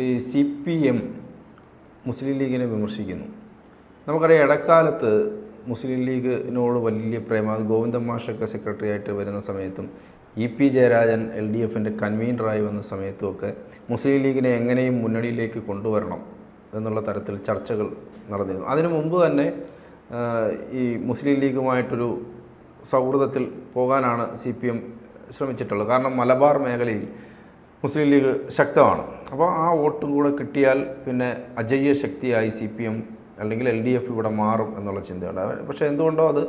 ഈ CPM മുസ്ലിം ലീഗിനെ വിമർശിക്കുന്നു. നമുക്കറിയാം, ഇടക്കാലത്ത് മുസ്ലിം ലീഗിനോട് വലിയ പ്രേമം. ഗോവിന്ദൻ മാഷൊക്കെ സെക്രട്ടറി ആയിട്ട് വരുന്ന സമയത്തും EP ജയരാജൻ LDFൻ്റെ കൺവീനറായി വന്ന സമയത്തുമൊക്കെ മുസ്ലിം ലീഗിനെ എങ്ങനെയും മുന്നണിയിലേക്ക് കൊണ്ടുവരണം എന്നുള്ള തരത്തിൽ ചർച്ചകൾ നടന്നിരുന്നു. അതിനു മുമ്പ് തന്നെ ഈ മുസ്ലിം ലീഗുമായിട്ടൊരു സൗഹൃദത്തിൽ പോകാനാണ് CPM ശ്രമിച്ചിട്ടുള്ളത്. കാരണം മലബാർ മേഖലയിൽ മുസ്ലിം ലീഗ് ശക്തമാണ്. അപ്പോൾ ആ വോട്ടും കൂടെ കിട്ടിയാൽ പിന്നെ അജയ്യ ശക്തിയായി CPM അല്ലെങ്കിൽ LDF ഇവിടെ മാറും എന്നുള്ള ചിന്തയുണ്ട്. പക്ഷേ എന്തുകൊണ്ടോ അത്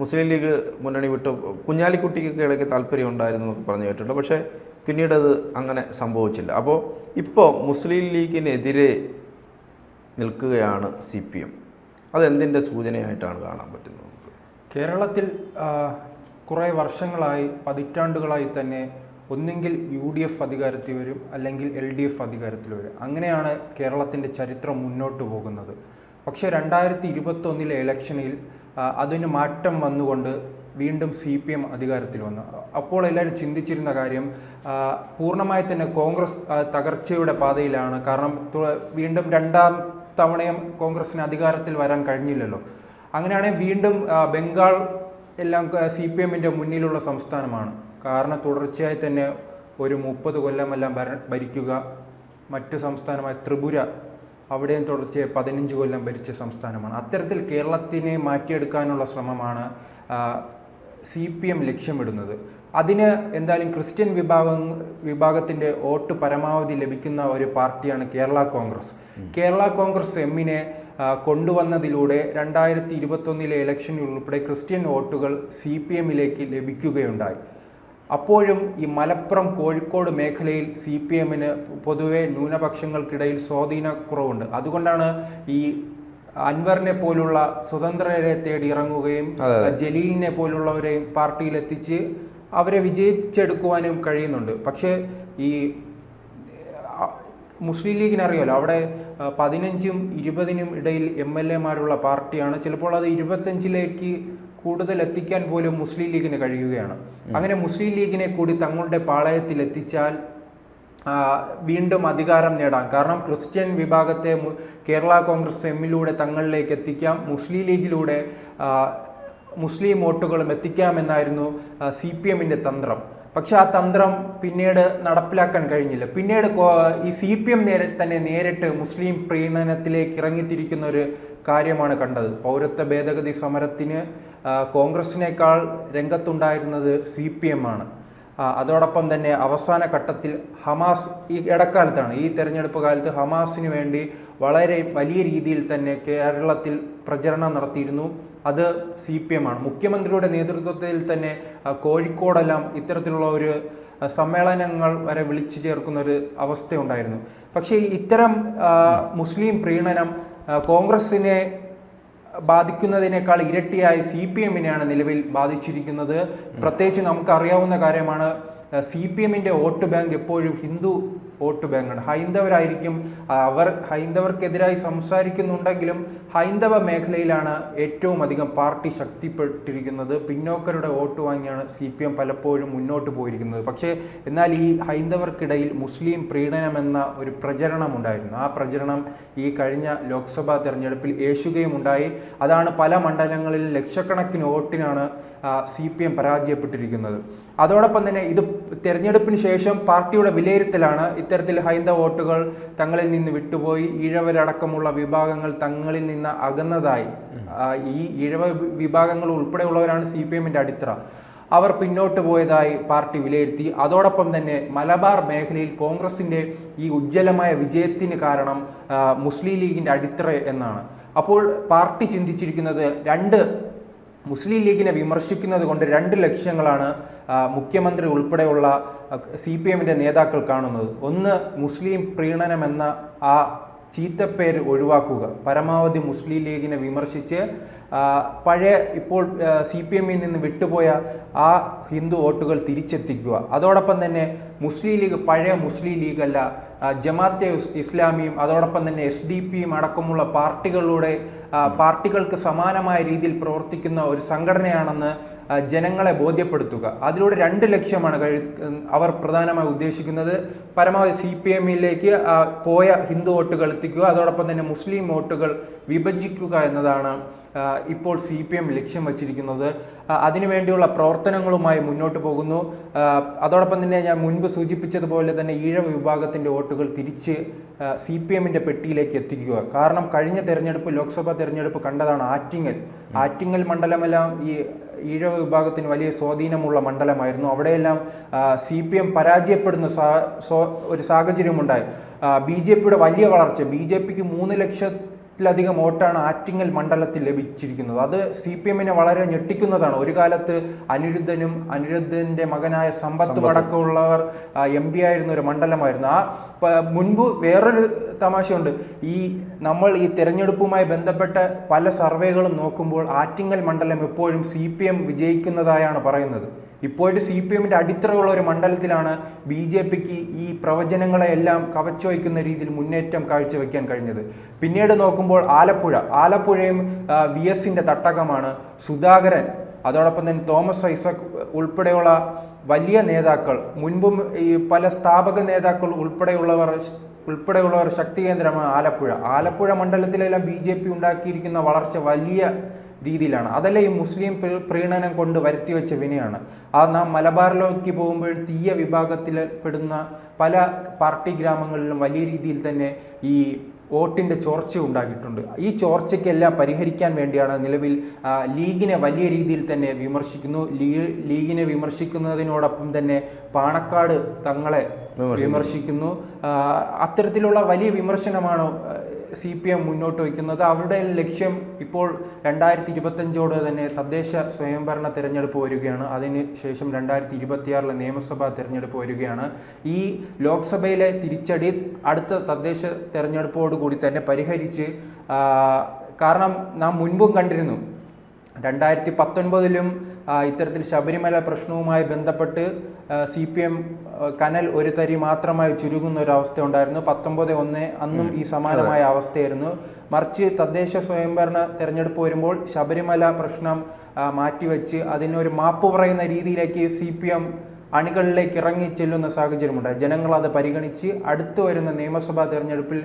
മുസ്ലിം ലീഗ് മുന്നണി വിട്ട് കുഞ്ഞാലിക്കുട്ടിക്കൊക്കെ ഇടയ്ക്ക് താല്പര്യം ഉണ്ടായിരുന്നു എന്നൊക്കെ പറഞ്ഞു കേട്ടിട്ടുണ്ട്. പക്ഷേ പിന്നീട് അത് അങ്ങനെ സംഭവിച്ചില്ല. അപ്പോൾ ഇപ്പോൾ മുസ്ലിം ലീഗിനെതിരെ നിൽക്കുകയാണ് CPM. അതെന്തിൻ്റെ സൂചനയായിട്ടാണ് കാണാൻ പറ്റുന്നത്? കേരളത്തിൽ കുറേ വർഷങ്ങളായി, പതിറ്റാണ്ടുകളായി തന്നെ ഒന്നെങ്കിൽ UDF അധികാരത്തിൽ വരും, അല്ലെങ്കിൽ LDF അധികാരത്തിൽ വരും. അങ്ങനെയാണ് കേരളത്തിൻ്റെ ചരിത്രം മുന്നോട്ട് പോകുന്നത്. പക്ഷേ 2021 ഇലക്ഷനിൽ അതിന് മാറ്റം വന്നുകൊണ്ട് വീണ്ടും CPM അധികാരത്തിൽ വന്നു. അപ്പോൾ എല്ലാവരും ചിന്തിച്ചിരുന്ന കാര്യം പൂർണ്ണമായി തന്നെ കോൺഗ്രസ് തകർച്ചയുടെ പാതയിലാണ്. കാരണം വീണ്ടും രണ്ടാം തവണയും കോൺഗ്രസിന് അധികാരത്തിൽ വരാൻ കഴിഞ്ഞില്ലല്ലോ. അങ്ങനെയാണെങ്കിൽ വീണ്ടും ബംഗാൾ എല്ലാം CPMൻ്റെ മുന്നിലുള്ള സംസ്ഥാനമാണ്. കാരണം തുടർച്ചയായി തന്നെ ഒരു 30 കൊല്ലമെല്ലാം ഭരിക്കുക. മറ്റു സംസ്ഥാനമായ ത്രിപുര, അവിടെയും തുടർച്ചയായി 15 കൊല്ലം ഭരിച്ച സംസ്ഥാനമാണ്. അത്തരത്തിൽ കേരളത്തിനെ മാറ്റിയെടുക്കാനുള്ള ശ്രമമാണ് CPM ലക്ഷ്യമിടുന്നത്. അതിന് എന്തായാലും ക്രിസ്ത്യൻ വിഭാഗത്തിൻ്റെ വോട്ട് പരമാവധി ലഭിക്കുന്ന ഒരു പാർട്ടിയാണ് കേരള കോൺഗ്രസ്. കേരള കോൺഗ്രസ് എമ്മിനെ കൊണ്ടുവന്നതിലൂടെ 2021 ഇലക്ഷനിൽ ഉൾപ്പെടെ ക്രിസ്ത്യൻ വോട്ടുകൾ CPMലേക്ക് ലഭിക്കുകയുണ്ടായി. അപ്പോഴും ഈ മലപ്പുറം, കോഴിക്കോട് മേഖലയിൽ CPMന് പൊതുവെ ന്യൂനപക്ഷങ്ങൾക്കിടയിൽ സ്വാധീനക്കുറവുണ്ട്. അതുകൊണ്ടാണ് ഈ അൻവറിനെ പോലുള്ള സ്വതന്ത്രരെ തേടി ഇറങ്ങുകയും ജലീലിനെ പോലുള്ളവരെയും പാർട്ടിയിലെത്തിച്ച് അവരെ വിജയിച്ചെടുക്കുവാനും കഴിയുന്നുണ്ട്. പക്ഷേ ഈ മുസ്ലിം ലീഗിനറിയാമല്ലോ, അവിടെ 15-നും 20-നും ഇടയിൽ MLA-മാരുള്ള പാർട്ടിയാണ്. ചിലപ്പോൾ അത് 25-ലേക്ക് കൂടുതൽ എത്തിക്കാൻ പോലും മുസ്ലിം ലീഗിന് കഴിയുകയാണ്. അങ്ങനെ മുസ്ലിം ലീഗിനെ കൂടി തങ്ങളുടെ പാളയത്തിൽ എത്തിച്ചാൽ വീണ്ടും അധികാരം നേടാം. കാരണം ക്രിസ്ത്യൻ വിഭാഗത്തെ കേരള കോൺഗ്രസ് എമ്മിലൂടെ തങ്ങളിലേക്ക് എത്തിക്കാം, മുസ്ലിം ലീഗിലൂടെ മുസ്ലിം വോട്ടുകളും എത്തിക്കാമെന്നായിരുന്നു CPMൻ്റെ തന്ത്രം. പക്ഷെ ആ തന്ത്രം പിന്നീട് നടപ്പിലാക്കാൻ കഴിഞ്ഞില്ല. പിന്നീട് ഈ CPM തന്നെ നേരിട്ട് മുസ്ലിം പ്രീണനത്തിലേക്ക് ഇറങ്ങിത്തിരിക്കുന്ന ഒരു കാര്യമാണ് കണ്ടത്. പൗരത്വ ഭേദഗതി സമരത്തിന് കോൺഗ്രസിനേക്കാൾ രംഗത്തുണ്ടായിരുന്നത് CPM ആണ്. അതോടൊപ്പം തന്നെ അവസാന ഘട്ടത്തിൽ ഹമാസ്, ഈ ഇടക്കാലത്താണ്, ഈ തെരഞ്ഞെടുപ്പ് കാലത്ത് ഹമാസിന് വേണ്ടി വളരെ വലിയ രീതിയിൽ തന്നെ കേരളത്തിൽ പ്രചരണം നടത്തിയിരുന്നു. അത് CPM ആണ്. മുഖ്യമന്ത്രിയുടെ നേതൃത്വത്തിൽ തന്നെ കോഴിക്കോടെല്ലാം ഇത്തരത്തിലുള്ള ഒരു സമ്മേളനങ്ങൾ വരെ വിളിച്ചു ചേർക്കുന്ന ഒരു അവസ്ഥയുണ്ടായിരുന്നു. പക്ഷേ ഇത്തരം മുസ്ലിം പ്രീണനം കോൺഗ്രസിനെ ബാധിക്കുന്നതിനേക്കാൾ ഇരട്ടിയായി CPMനെയാണ് നിലവിൽ ബാധിച്ചിരിക്കുന്നത്. പ്രത്യേകിച്ച് നമുക്കറിയാവുന്ന കാര്യമാണ്, CPMൻ്റെ വോട്ട് ബാങ്ക് എപ്പോഴും ഹിന്ദു വോട്ട് ബാങ്കാണ്. ഹൈന്ദവരായിരിക്കും. അവർ ഹൈന്ദവർക്കെതിരായി സംസാരിക്കുന്നുണ്ടെങ്കിലും ഹൈന്ദവ മേഖലയിലാണ് ഏറ്റവും അധികം പാർട്ടി ശക്തിപ്പെട്ടിരിക്കുന്നത്. പിന്നോക്കരുടെ വോട്ട് വാങ്ങിയാണ് CPM പലപ്പോഴും മുന്നോട്ട് പോയിരിക്കുന്നത്. പക്ഷേ എന്നാൽ ഈ ഹൈന്ദവർക്കിടയിൽ മുസ്ലിം പ്രീണനം എന്ന ഒരു പ്രചരണം ഉണ്ടായിരുന്നു. ആ പ്രചരണം ഈ കഴിഞ്ഞ ലോക്സഭാ തെരഞ്ഞെടുപ്പിൽ ഏശുകയും ഉണ്ടായി. അതാണ് പല മണ്ഡലങ്ങളിൽ ലക്ഷക്കണക്കിന് വോട്ടിനാണ് CPM പരാജയപ്പെട്ടിരിക്കുന്നത്. അതോടൊപ്പം തന്നെ ഇത് തെരഞ്ഞെടുപ്പിന് ശേഷം പാർട്ടിയുടെ വിലയിരുത്തലാണ് ഇത്തരത്തിൽ ഹൈന്ദവ വോട്ടുകൾ തങ്ങളിൽ നിന്ന് വിട്ടുപോയി, ഈഴവരടക്കമുള്ള വിഭാഗങ്ങൾ തങ്ങളിൽ നിന്ന് അകന്നതായി. ഈ ഈഴവ വിഭാഗങ്ങൾ ഉൾപ്പെടെയുള്ളവരാണ് CPMൻ്റെ അടിത്തറ. അവർ പിന്നോട്ട് പോയതായി പാർട്ടി വിലയിരുത്തി. അതോടൊപ്പം തന്നെ മലബാർ മേഖലയിൽ കോൺഗ്രസിൻ്റെ ഈ ഉജ്ജ്വലമായ വിജയത്തിന് കാരണം മുസ്ലിം ലീഗിൻ്റെ അടിത്തറ എന്നാണ്. അപ്പോൾ പാർട്ടി ചിന്തിച്ചിരിക്കുന്നത് മുസ്ലിം ലീഗിനെ വിമർശിക്കുന്നത് കൊണ്ട് 2 ലക്ഷ്യങ്ങളാണ് മുഖ്യമന്ത്രി ഉൾപ്പെടെയുള്ള CPMൻ്റെ നേതാക്കൾ കാണുന്നത്. ഒന്ന്, മുസ്ലിം പ്രീണനം എന്ന ആ ചീത്തപ്പേര് ഒഴിവാക്കുക, പരമാവധി മുസ്ലിം ലീഗിനെ വിമർശിച്ച് പഴയ ഇപ്പോൾ CPMൽ നിന്ന് വിട്ടുപോയ ആ ഹിന്ദു വോട്ടുകൾ തിരിച്ചെത്തിക്കുക. അതോടൊപ്പം തന്നെ മുസ്ലിം ലീഗ് പഴയ മുസ്ലിം ലീഗല്ല, ജമാഅത്തെ ഇസ്ലാമിയും അതോടൊപ്പം തന്നെ SDP അടക്കമുള്ള പാർട്ടികൾക്ക് സമാനമായ രീതിയിൽ പ്രവർത്തിക്കുന്ന ഒരു സംഘടനയാണെന്ന് ജനങ്ങളെ ബോധ്യപ്പെടുത്തുക. അതിലൂടെ 2 ലക്ഷ്യമാണ് അവർ പ്രധാനമായി ഉദ്ദേശിക്കുന്നത്. പരമാവധി CPM-ലേക്ക് പോയ ഹിന്ദു വോട്ടുകൾ എത്തിക്കുക, അതോടൊപ്പം തന്നെ മുസ്ലിം വോട്ടുകൾ വിഭജിക്കുക എന്നതാണ് ഇപ്പോൾ CPM ലക്ഷ്യം വച്ചിരിക്കുന്നത്. അതിനുവേണ്ടിയുള്ള പ്രവർത്തനങ്ങളുമായി മുന്നോട്ട് പോകുന്നു. അതോടൊപ്പം തന്നെ ഞാൻ മുൻപ് സൂചിപ്പിച്ചതുപോലെ തന്നെ ഈഴവ വിഭാഗത്തിൻ്റെ വോട്ടുകൾ തിരിച്ച് CPM-ന്റെ പെട്ടിയിലേക്ക് എത്തിക്കുക. കാരണം കഴിഞ്ഞ തെരഞ്ഞെടുപ്പ്, ലോക്സഭാ തെരഞ്ഞെടുപ്പ് കണ്ടതാണ്. ആറ്റിങ്ങൽ മണ്ഡലമെല്ലാം ഈ ഈഴവ വിഭാഗത്തിന് വലിയ സ്വാധീനമുള്ള മണ്ഡലമായിരുന്നു. അവിടെയെല്ലാം CPM പരാജയപ്പെടുന്ന ഒരു സാഹചര്യമുണ്ടായി. BJPയുടെ വലിയ വളർച്ച, BJPക്ക് 3 ലക്ഷത്തിലധികം വോട്ടാണ് ആറ്റിങ്ങൽ മണ്ഡലത്തിൽ ലഭിച്ചിരിക്കുന്നത്. അത് CPM-നെ വളരെ ഞെട്ടിക്കുന്നതാണ്. ഒരു കാലത്ത് അനിരുദ്ധൻ്റെ മകനായ സമ്പത്ത് അടക്കമുള്ളവർ MP ആയിരുന്ന ഒരു മണ്ഡലമായിരുന്നു. മുൻപ് വേറൊരു തമാശയുണ്ട്. നമ്മൾ ഈ തെരഞ്ഞെടുപ്പുമായി ബന്ധപ്പെട്ട പല സർവേകളും നോക്കുമ്പോൾ ആറ്റിങ്ങൽ മണ്ഡലം എപ്പോഴും CPM വിജയിക്കുന്നതായാണ് പറയുന്നത്. ഇപ്പോഴും CPM-ന്റെ അടിത്തറയുള്ള ഒരു മണ്ഡലത്തിലാണ് BJPക്ക് ഈ പ്രവചനങ്ങളെയെല്ലാം കവച്ചു വയ്ക്കുന്ന രീതിയിൽ മുന്നേറ്റം കാഴ്ചവെക്കാൻ കഴിഞ്ഞത്. പിന്നീട് നോക്കുമ്പോൾ ആലപ്പുഴയും VS-ന്റെ തട്ടകമാണ്. സുധാകരൻ, അതോടൊപ്പം തന്നെ തോമസ് ഐസക് ഉൾപ്പെടെയുള്ള വലിയ നേതാക്കൾ, മുൻപും ഈ പല സ്ഥാപക നേതാക്കൾ ഉൾപ്പെടെയുള്ളവർ ശക്തി കേന്ദ്രമാണ് ആലപ്പുഴ മണ്ഡലത്തിലെല്ലാം BJP ഉണ്ടാക്കിയിരിക്കുന്ന വളർച്ച വലിയ രീതിയിലാണ്. അതല്ലേ ഈ മുസ്ലിം പ്രീണനം കൊണ്ട് വരുത്തിവെച്ച വിനയാണ്. നാം മലബാറിലേക്ക് പോകുമ്പോൾ തീയ വിഭാഗത്തിൽ പെടുന്ന പല പാർട്ടി ഗ്രാമങ്ങളിലും വലിയ രീതിയിൽ തന്നെ ഈ വോട്ടിൻ്റെ ചോർച്ച ഉണ്ടാക്കിയിട്ടുണ്ട്. ഈ ചോർച്ചയ്ക്കെല്ലാം പരിഹരിക്കാൻ വേണ്ടിയാണ് നിലവിൽ ലീഗിനെ വലിയ രീതിയിൽ തന്നെ വിമർശിക്കുന്നു. ലീഗിനെ വിമർശിക്കുന്നതിനോടൊപ്പം തന്നെ പാണക്കാട് തങ്ങളെ വിമർശിക്കുന്നു. അത്തരത്തിലുള്ള വലിയ വിമർശനമാണ് CPM മുന്നോട്ട് വയ്ക്കുന്നത്. അവരുടെ ലക്ഷ്യം ഇപ്പോൾ 2025 തന്നെ തദ്ദേശ സ്വയംഭരണ തിരഞ്ഞെടുപ്പ് വരികയാണ്. അതിന് ശേഷം 2026 നിയമസഭാ തിരഞ്ഞെടുപ്പ് വരികയാണ്. ഈ ലോക്സഭയിലെ തിരിച്ചടി അടുത്ത തദ്ദേശ തിരഞ്ഞെടുപ്പോടുകൂടി തന്നെ പരിഹരിച്ച്, കാരണം നാം മുൻപും കണ്ടിരുന്നു 2019 ഇത്തരത്തിൽ ശബരിമല പ്രശ്നവുമായി ബന്ധപ്പെട്ട് CPM കനൽ ഒരു തരി മാത്രമായി ചുരുങ്ങുന്ന ഒരു അവസ്ഥ ഉണ്ടായിരുന്നു. 19/1 അന്നും ഈ സമാനമായ അവസ്ഥയായിരുന്നു. മറിച്ച് തദ്ദേശ സ്വയംഭരണ തെരഞ്ഞെടുപ്പ് വരുമ്പോൾ ശബരിമല പ്രശ്നം മാറ്റിവെച്ച് അതിനൊരു മാപ്പ് പറയുന്ന രീതിയിലേക്ക് CPM അണികളിലേക്ക് ഇറങ്ങി ചെല്ലുന്ന സാഹചര്യമുണ്ടായി. ജനങ്ങൾ അത് പരിഗണിച്ച് അടുത്തു വരുന്ന നിയമസഭാ തെരഞ്ഞെടുപ്പിൽ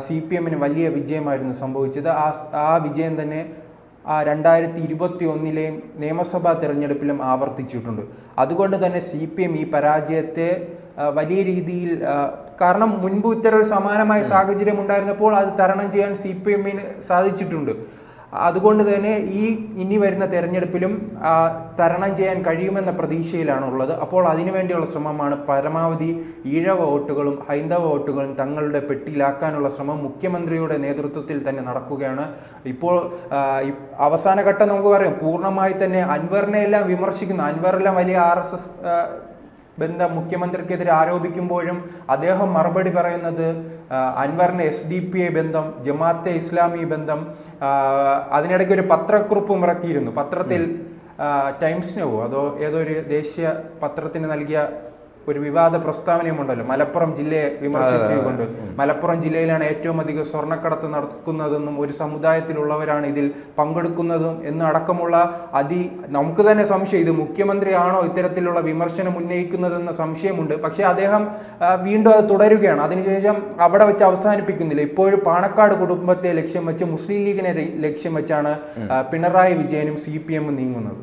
CPM-ന് വലിയ വിജയമായിരുന്നു സംഭവിച്ചത്. ആ വിജയം തന്നെ 2021 നിയമസഭാ തെരഞ്ഞെടുപ്പിലും ആവർത്തിച്ചിട്ടുണ്ട്. അതുകൊണ്ട് തന്നെ CPM ഈ പരാജയത്തെ വലിയ രീതിയിൽ, കാരണം മുൻപ് ഇത്തരം ഒരു സമാനമായ സാഹചര്യം ഉണ്ടായിരുന്നപ്പോൾ അത് തരണം ചെയ്യാൻ CPM-ന് സാധിച്ചിട്ടുണ്ട്. അതുകൊണ്ട് തന്നെ ഇനി വരുന്ന തെരഞ്ഞെടുപ്പിലും തരണം ചെയ്യാൻ കഴിയുമെന്ന പ്രതീക്ഷയിലാണ് ഉള്ളത്. അപ്പോൾ അതിനുവേണ്ടിയുള്ള ശ്രമമാണ് പരമാവധി ഈഴവ വോട്ടുകളും ഹൈന്ദവ വോട്ടുകളും തങ്ങളുടെ പെട്ടിയിലാക്കാനുള്ള ശ്രമം മുഖ്യമന്ത്രിയുടെ നേതൃത്വത്തിൽ തന്നെ നടക്കുകയാണ്. ഇപ്പോൾ അവസാന ഘട്ടം നമുക്ക് പറയാം, പൂർണ്ണമായി തന്നെ അൻവറിനെ എല്ലാം വിമർശിക്കുന്നു. അൻവറെല്ലാം വലിയ RSS ബന്ധം മുഖ്യമന്ത്രിക്കെതിരെ ആരോപിക്കുമ്പോഴും അദ്ദേഹം മറുപടി പറയുന്നത് അൻവറിന് SDPI ബന്ധം, ജമാഅത്തെ ഇസ്ലാമി ബന്ധം. അതിനിടയ്ക്ക് ഒരു പത്രക്കുറിപ്പും ഇറക്കിയിരുന്നു. പത്രത്തിൽ ടൈംസ് നൗ അതോ ഏതൊരു ദേശീയ പത്രത്തിന് നൽകിയ ഒരു വിവാദ പ്രസ്താവനയുമുണ്ടല്ലോ, മലപ്പുറം ജില്ലയെ വിമർശിച്ചുകൊണ്ട്. മലപ്പുറം ജില്ലയിലാണ് ഏറ്റവും അധികം സ്വർണ്ണക്കടത്ത് നടക്കുന്നതെന്നും ഒരു സമുദായത്തിലുള്ളവരാണ് ഇതിൽ പങ്കെടുക്കുന്നതും എന്നടക്കമുള്ള നമുക്ക് തന്നെ സംശയം, ഇത് മുഖ്യമന്ത്രിയാണോ ഇത്തരത്തിലുള്ള വിമർശനം ഉന്നയിക്കുന്നതെന്ന സംശയമുണ്ട്. പക്ഷേ അദ്ദേഹം വീണ്ടും അത് തുടരുകയാണ്. അതിനുശേഷം അവിടെ വെച്ച് അവസാനിപ്പിക്കുന്നില്ല. ഇപ്പോഴും പാണക്കാട് കുടുംബത്തെ ലക്ഷ്യം വെച്ച്, മുസ്ലിം ലീഗിനെ ലക്ഷ്യം വെച്ചാണ് പിണറായി വിജയനും CPM നീങ്ങുന്നത്.